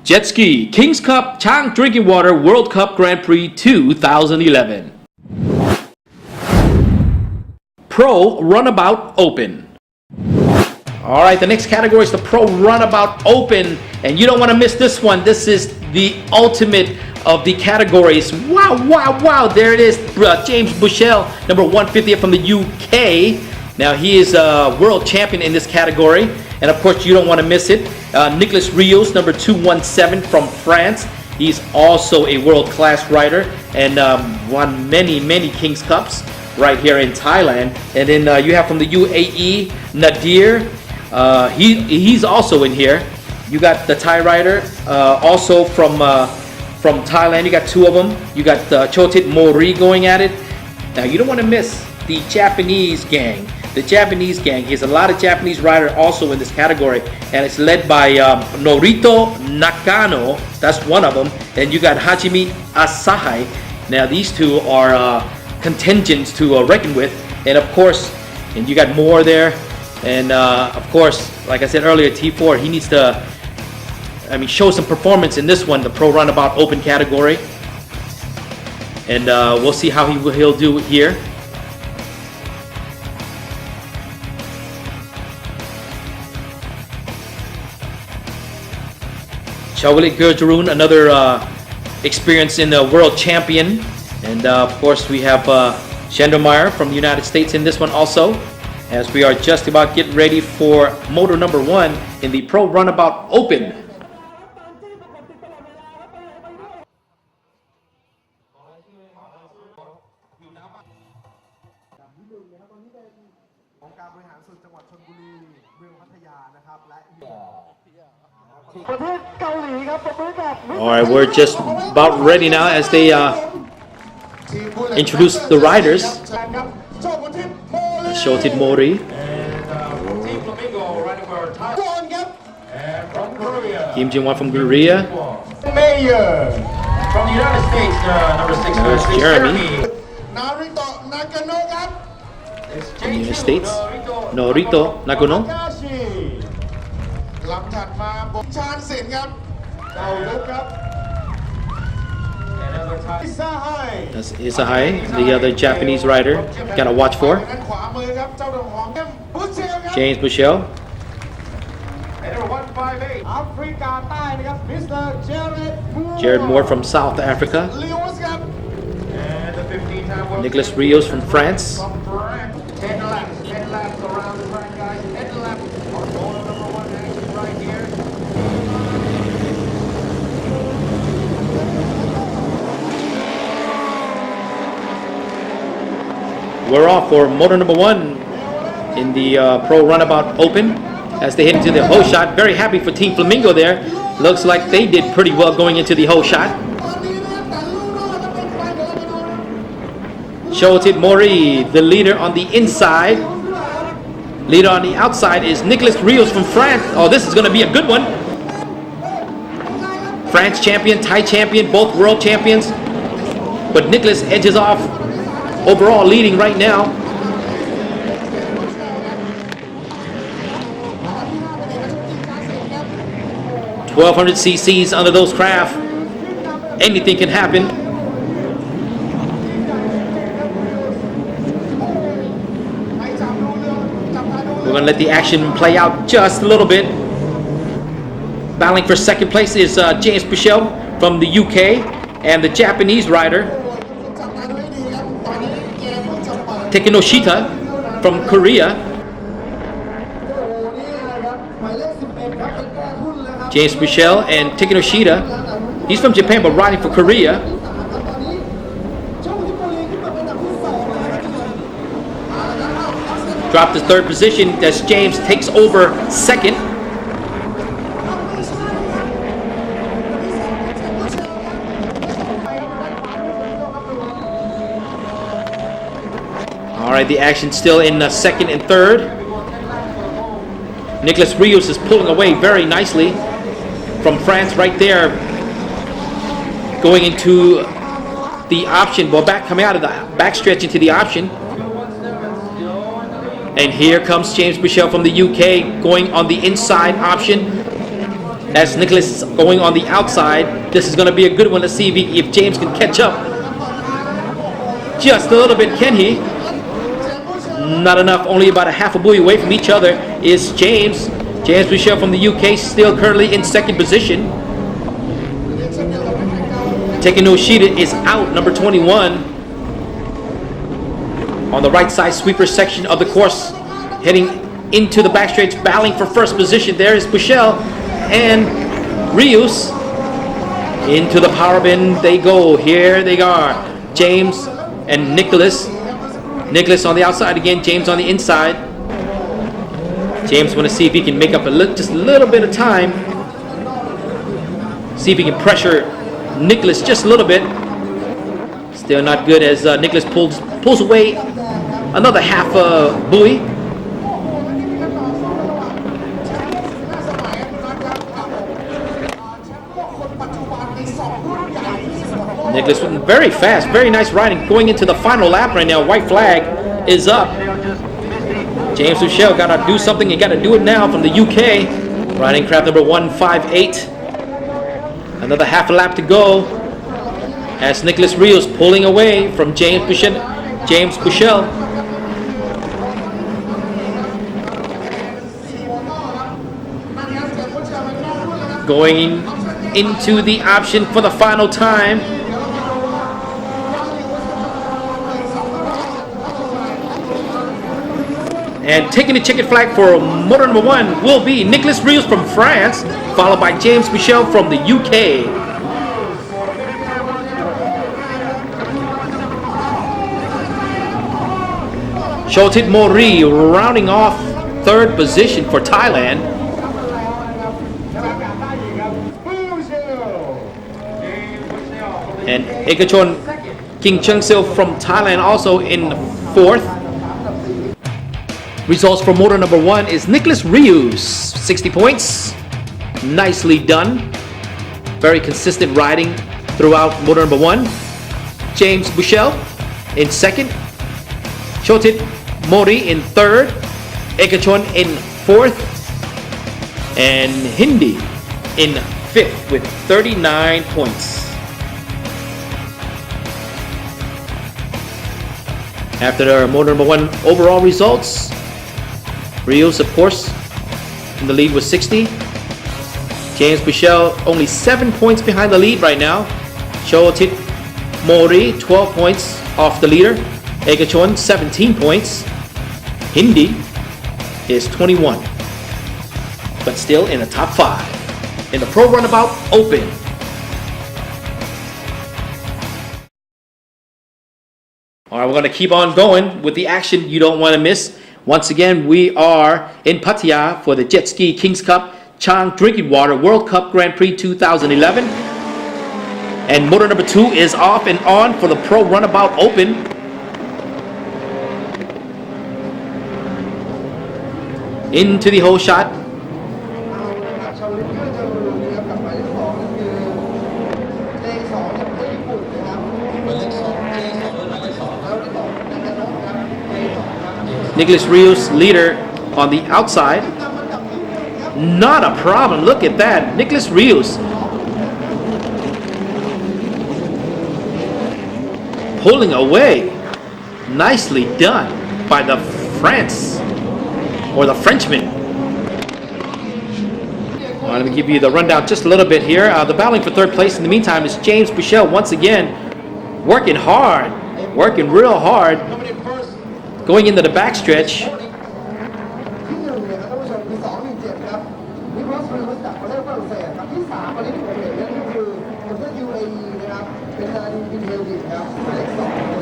Jet Ski Kings Cup Chang Drinking Water World Cup Grand Prix 2011. Pro Runabout Open. Alright, the next category is the Pro Runabout Open, and you don't want to miss this one. This is the ultimate of the categories. Wow, wow, wow, there it is. James Bushell, number 150 from the UK. Now he is a world champion in this category, and of course you don't want to miss it. Nicolas Rios, number 217 from France. He's also a world-class rider and won many Kings Cups right here in Thailand. And then you have from the UAE, Nadir. He's also in here. You got the Thai rider also from Thailand. You got two of them. You got Chotit Mori going at it. Now you don't want to miss the Japanese gang. The Japanese gang. There's a lot of Japanese riders also in this category, and it's led by Norito Nakano. That's one of them. And you got Hajime Asahi. Now these two are contingents to reckon with, and of course, and you got more there. And of course, like I said earlier, T4, he needs to, show some performance in this one, the Pro Runabout Open category. And we'll see how he'll do here. Chawalik Gurjarun, another experience in the world champion. And of course, we have Schendermeyer from the United States in this one also, as we are just about getting ready for moto number 1 in the Pro Runabout Open. Alright, we're just about ready now as they introduce the riders. Chotit Mori, Kim Jin-won from Korea, Mayor from the United States, number 6. There's Jeremy. From the United States, Norito Nakano. That's Isahai, the other Japanese rider. Gotta watch for. James Bushell. Jared Moore from South Africa. Nicolas Rios from France. We're off for motor number 1 in the Pro Runabout Open as they head into the whole shot. Very happy for Team Flamingo there. Looks like they did pretty well going into the whole shot. Chotit Mori, the leader on the inside. Leader on the outside is Nicolas Rios from France. Oh, this is going to be a good one. France champion, Thai champion, both world champions. But Nicolas edges off. Overall leading right now. $1,200 cc's under those craft. Anything can happen. We're going to let the action play out just a little bit. Battling for second place is James Bushell from the UK and the Japanese rider Tekinoshita from Korea. James Bushell and Tekinoshita. He's from Japan but riding for Korea. Dropped to third position as James takes over second. Alright, the action still in second and third. Nicolas Rios is pulling away very nicely from France right there. Going into the option, coming out of the backstretch into the option. And here comes James Bushell from the UK going on the inside option. As Nicholas going on the outside. This is going to be a good one. Let's see if James can catch up. Just a little bit, can he? Not enough. Only about a half a buoy away from each other is James. James Michel from the UK, still currently in second position. Tekinoshita is out, number 21. On the right side sweeper section of the course, heading into the backstretch, battling for first position. There is Michel and Rios. Into the power bin they go. Here they are. James and Nicholas. Nicholas on the outside again. James on the inside. James want to see if he can make up just a little bit of time. See if he can pressure Nicholas just a little bit. Still not good as Nicholas pulls away another half buoy. Nicholas very fast, very nice riding. Going into the final lap right now. White flag is up. James Michel got to do something. You got to do it now from the UK. Riding craft number 158. Another half a lap to go. As Nicholas Rios pulling away from James Michel. Going into the option for the final time. And taking the checkered flag for motor number 1 will be Nicholas Rios from France, followed by James Michel from the UK. Chotit Mori rounding off third position for Thailand. And Ekachon King Chung Sil from Thailand also in fourth. Results for motor number 1 is Nicholas Rios, 60 points. Nicely done. Very consistent riding throughout motor number 1. James Michel in second. Chotit Mori in third. Ekachon in fourth. And Hindi in fifth with 39 points. After our motor number 1 overall results, Rios, of course, in the lead with 60. James Michel only 7 points behind the lead right now. Chotit Mori 12 points off the leader. Ekachon 17 points. Hindi is 21, but still in the top 5 in the Pro Runabout Open. All right, we're going to keep on going with the action you don't want to miss. Once again, we are in Pattaya for the Jet Ski Kings Cup Chang Drinking Water World Cup Grand Prix 2011. And motor number 2 is off and on for the Pro Runabout Open. Into the hole shot. Nicholas Rios, leader on the outside. Not a problem. Look at that. Nicholas Rios pulling away. Nicely done by the France or the Frenchman. All right, let me give you the rundown just a little bit here. The battling for third place in the meantime is James Michel once again working hard, working real hard. Going into the backstretch.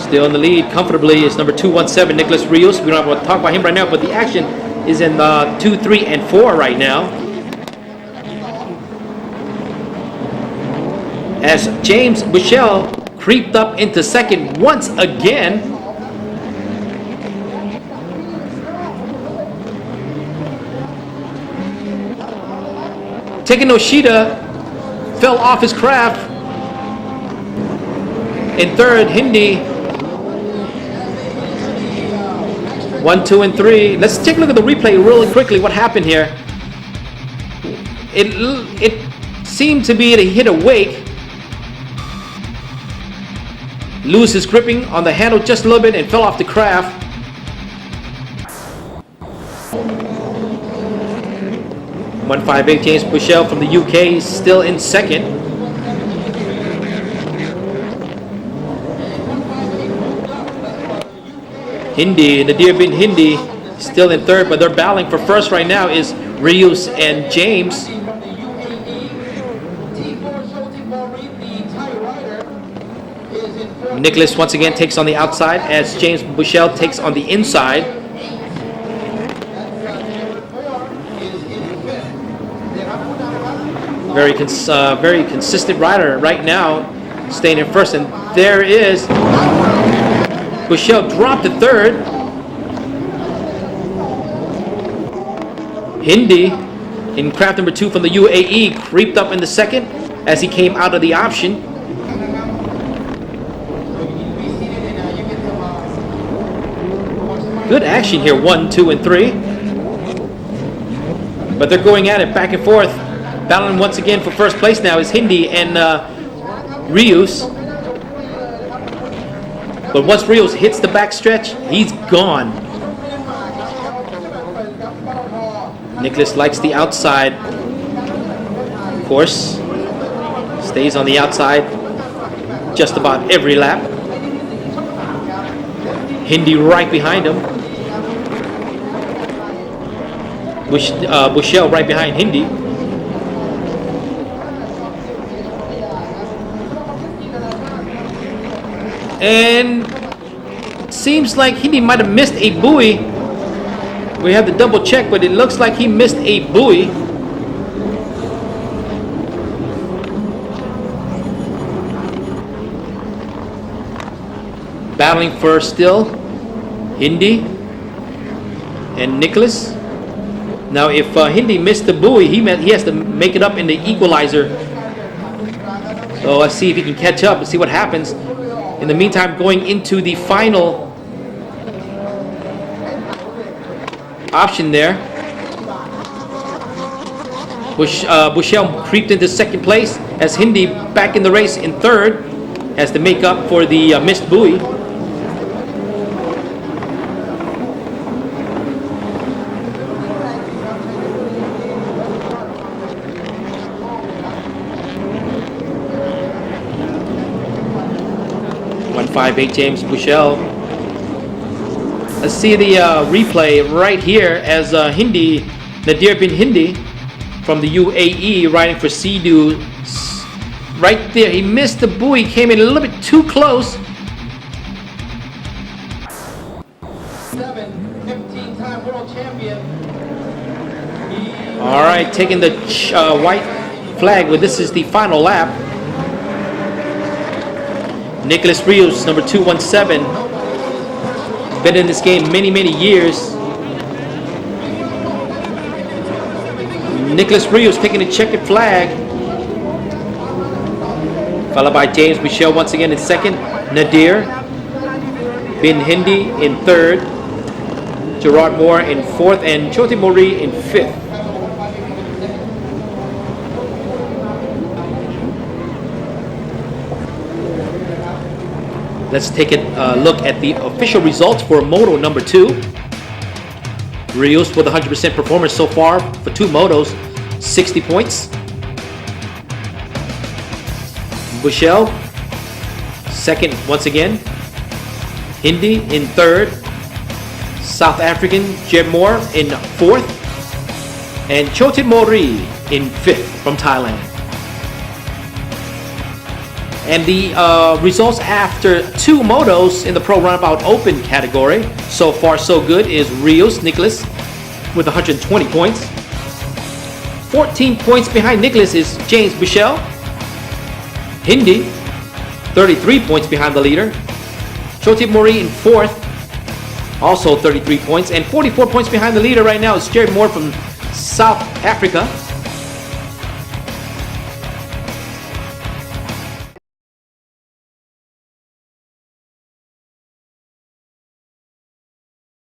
Still in the lead comfortably is number 217, Nicholas Rios. We don't have to talk about him right now, but the action is in 2, 3, and 4 right now. As James Michel creeped up into second once again. Tekinoshita fell off his craft. In third, Hindi. 1, 2, and 3. Let's take a look at the replay really quickly. What happened here? It seemed to be to hit a wake. Lewis is gripping on the handle just a little bit and fell off the craft. .158 James Bushell from the UK is still in second. Hindi, Nadir bin Hindi, still in third, but they're battling for first right now is Rios and James. Nicholas once again takes on the outside as James Bushell takes on the inside. Very consistent rider right now, staying in first, and there is Bushell dropped to third. Hindi in craft number 2 from the UAE creeped up in the second as he came out of the option. Good action here, 1, 2, and 3. But they're going at it back and forth. Battling once again for first place now is Hindi and Rios. But once Rios hits the backstretch, he's gone. Nicholas likes the outside. Of course, stays on the outside just about every lap. Hindi right behind him. Bushell right behind Hindi. And it seems like Hindi might have missed a buoy. We have to double check, but it looks like he missed a buoy. Battling for still Hindi and Nicholas. Now if Hindi missed the buoy, he has to make it up in the equalizer. So let's see if he can catch up and see what happens. In the meantime, going into the final option there, Bushell creeped into second place as Hindi back in the race in third, has to make up for the missed buoy. .158 James Bushell. Let's see the replay right here as Hindi, Nadir bin Hindi from the UAE riding for Sea-Doo. Right there, he missed the buoy, came in a little bit too close. 15-time world champion. All right, taking the white flag. Well, this is the final lap. Nicholas Rios, number 217. Been in this game many years. Nicholas Rios taking the checkered flag. Followed by James Bushell once again in second. Nadir bin Hindi in third. Gerard Moore in fourth. And Choti Mori in fifth. Let's take a look at the official results for Moto number 2. Rios with 100% performance so far for 2 motos, 60 points. Bushell, second once again. Hindi in third. South African Jeb Moore in fourth. And Chotit Mori in fifth from Thailand. And the results after 2 motos in the Pro Runabout Open category, so far so good, is Rios Nicholas with 120 points. 14 points behind Nicholas is James Bushell. Hindi, 33 points behind the leader. Chotip Mori in fourth, also 33 points. And 44 points behind the leader right now is Jerry Moore from South Africa.